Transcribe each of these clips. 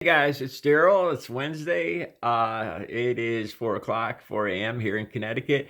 Hey guys, it's Daryl. It's Wednesday. It is 4 o'clock, 4 a.m. here in Connecticut.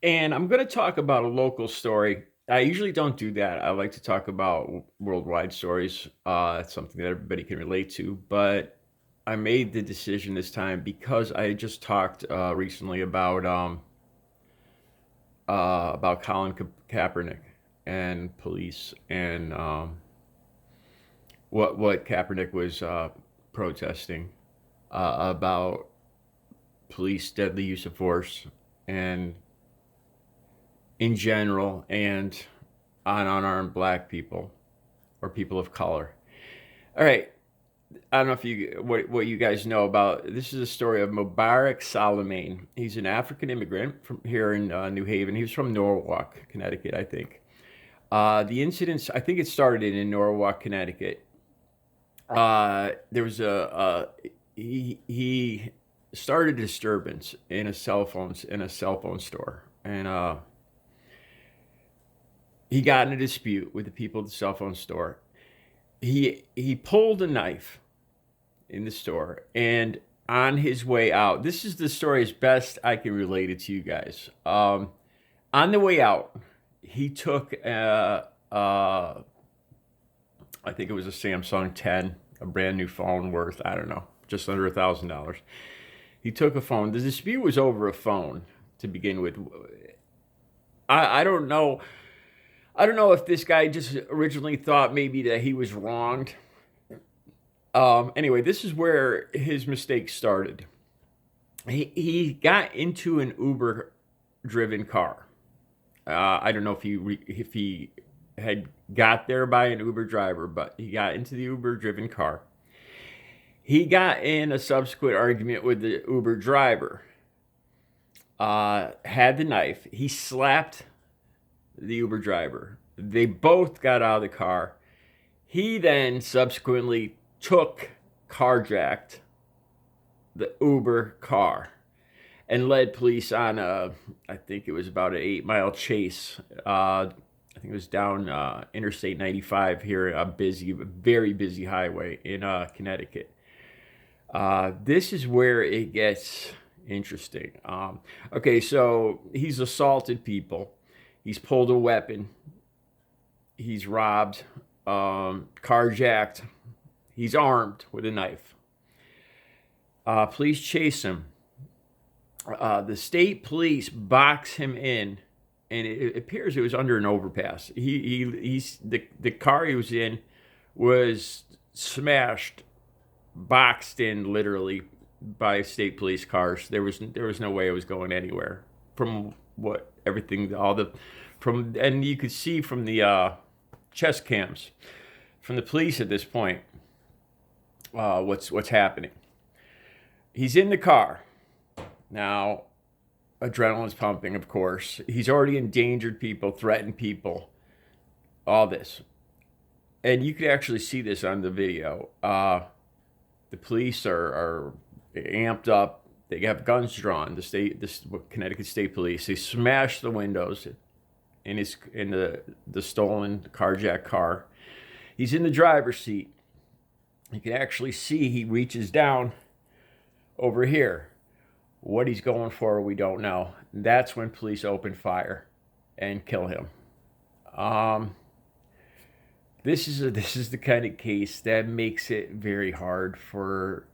And I'm going to talk about a local story. I usually don't do that. I like to talk about worldwide stories. It's something that everybody can relate to. But I made the decision this time because I just talked recently about Colin Kaepernick and police and what Kaepernick was protesting about police deadly use of force and in general and on unarmed black people or people of color. All right, I don't know if you what you guys know about this. Is a story of Mubarak Salamain. He's an African immigrant from here in New Haven. He was from Norwalk, Connecticut, I think. The incidents, I think it started in Norwalk, Connecticut. There was he started a disturbance in a cell phone store, and he got in a dispute with the people at the cell phone store. He pulled a knife in the store, and on his way out, this is the story as best I can relate it to you guys. On the way out, he took I think it was a Samsung 10, a brand new phone worth, I don't know, just under $1,000. He took a phone. The dispute was over a phone to begin with. I don't know. I don't know if this guy just originally thought maybe that he was wronged. Anyway, this is where his mistake started. He got into an Uber driven car. I don't know if he had got there by an Uber driver, but he got into the Uber driven car. He got in a subsequent argument with the Uber driver. Had the knife. He slapped the Uber driver. They both got out of the car. He then subsequently carjacked the Uber car and led police on I think it was about an 8-mile chase. I think it was down Interstate 95 here, a very busy highway in Connecticut. This is where it gets interesting. Okay, so he's assaulted people. He's pulled a weapon. He's robbed, carjacked. He's armed with a knife. Police chase him. The state police box him in, and it appears it was under an overpass. The car he was in was smashed, boxed in literally by state police cars. There was no way it was going anywhere. From what everything all the from and you could see from the chest cams from the police at this point what's happening. He's in the car now. Adrenaline's pumping, of course. He's already endangered people, threatened people, all this. And you could actually see this on the video. The police are amped up. They have guns drawn. Connecticut State Police. They smash the windows in the stolen carjacked car. He's in the driver's seat. You can actually see he reaches down over here. What he's going for, we don't know. That's when police open fire and kill him. This is the kind of case that makes it very hard for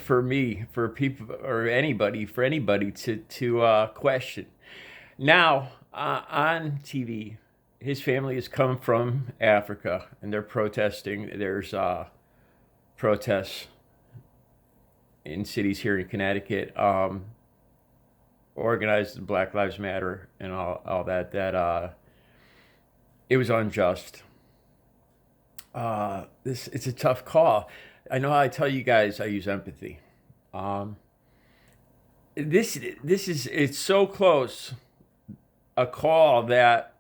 me, for people, or anybody, to question. Now on TV, his family has come from Africa and they're protesting. There's protests in cities here in Connecticut, organized Black Lives Matter and all that it was unjust. It's a tough call. I know I tell you guys I use empathy. It's so close a call that,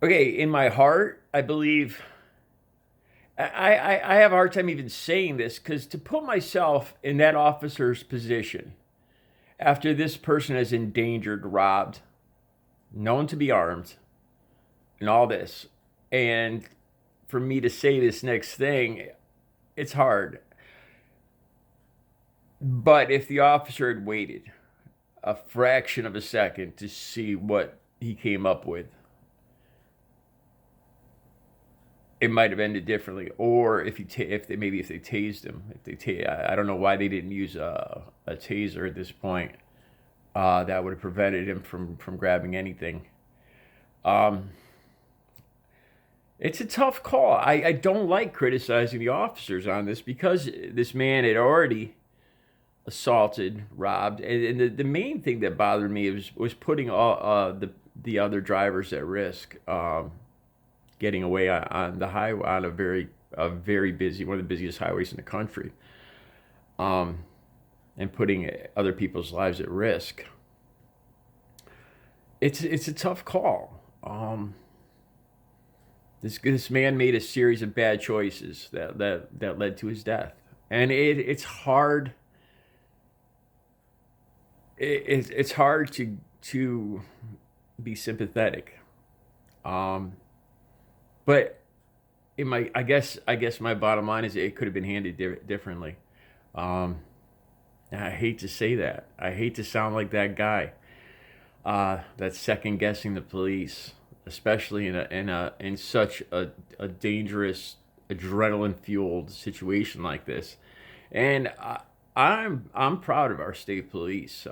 okay, in my heart I believe I have a hard time even saying this, because to put myself in that officer's position after this person has endangered, robbed, known to be armed, and all this, and for me to say this next thing, it's hard. But if the officer had waited a fraction of a second to see what he came up with, it might have ended differently. Or if they tased him, I don't know why they didn't use a taser at this point. That would have prevented him from grabbing anything. It's a tough call. I don't like criticizing the officers on this because this man had already assaulted, robbed, and the main thing that bothered me was putting all the other drivers at risk, getting away on the highway on a very busy, one of the busiest highways in the country, and putting other people's lives at risk. It's a tough call. This man made a series of bad choices that led to his death, and it's hard. It's hard to be sympathetic, but I guess my bottom line is it could have been handled differently. I hate to say that. I hate to sound like that guy that's second guessing the police, especially in such a dangerous, adrenaline fueled situation like this. And I'm proud of our state police.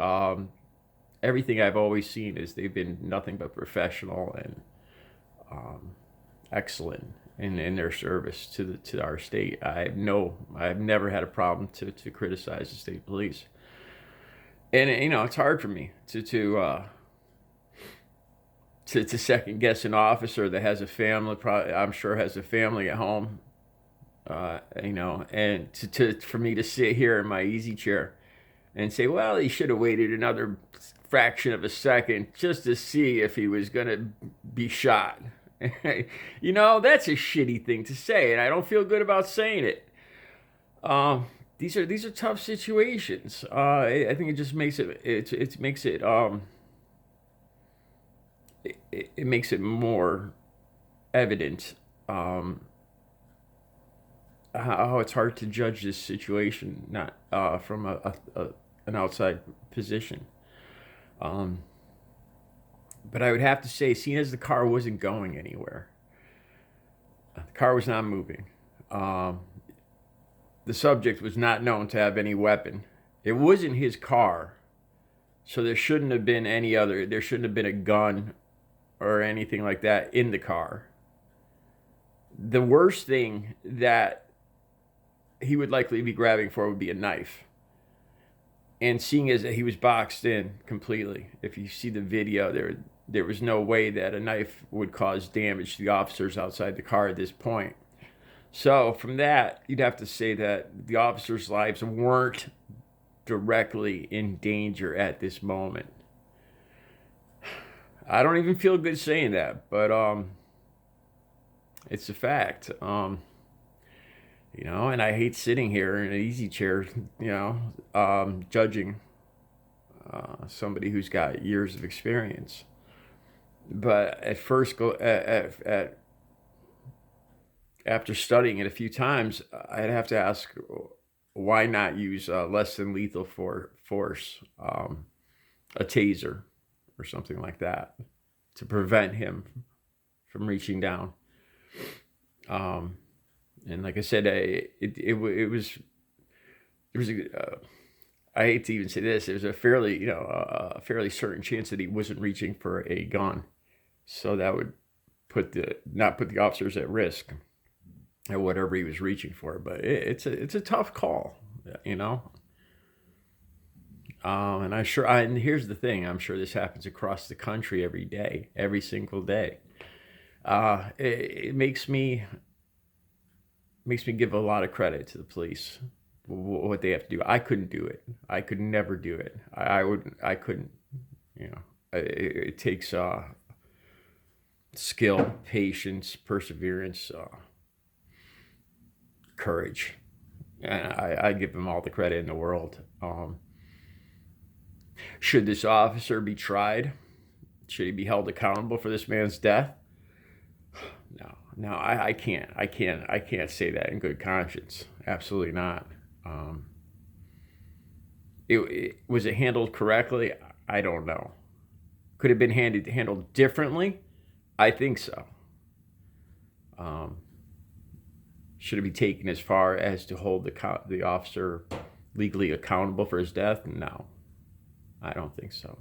Everything I've always seen is they've been nothing but professional and excellent in their service to our state. I've never had a problem to criticize the state police. And it's hard for me to second guess an officer that has a family. I'm sure has a family at home. And for me to sit here in my easy chair and say, well, he should have waited another fraction of a second just to see if he was going to be shot. That's a shitty thing to say, and I don't feel good about saying it. These are tough situations. I think it just makes it makes it more evident how it's hard to judge this situation not from an outside position. But I would have to say, seeing as the car wasn't going anywhere, the car was not moving. The subject was not known to have any weapon. It wasn't his car, so there shouldn't have been there shouldn't have been a gun or anything like that in the car. The worst thing that he would likely be grabbing for would be a knife. And seeing as that he was boxed in completely, if you see the video, there was no way that a knife would cause damage to the officers outside the car at this point. So from that, you'd have to say that the officers' lives weren't directly in danger at this moment. I don't even feel good saying that, but it's a fact. And I hate sitting here in an easy chair, judging somebody who's got years of experience. But at first, after studying it a few times, I'd have to ask, why not use less than lethal force, a taser or something like that, to prevent him from reaching down. And like I said, it was I hate to even say this, it was a fairly certain chance that he wasn't reaching for a gun, so that would not put the officers at risk at whatever he was reaching for. But it's a tough call, and here's the thing: I'm sure this happens across the country every day, every single day. It makes me give a lot of credit to the police, what they have to do. I couldn't do it. I could never do it. I couldn't. It takes skill, patience, perseverance, courage, and I give them all the credit in the world. Should this officer be tried? Should he be held accountable for this man's death? No, I can't say that in good conscience. Absolutely not. Um, was it handled correctly? I don't know. Could have been handled differently? I think so. Um, should it be taken as far as to hold the officer legally accountable for his death? No, I don't think so.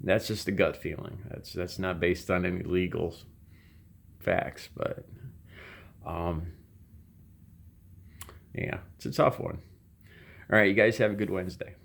That's just a gut feeling. That's not based on any legal facts, but um, yeah, it's a tough one. All right, you guys have a good Wednesday.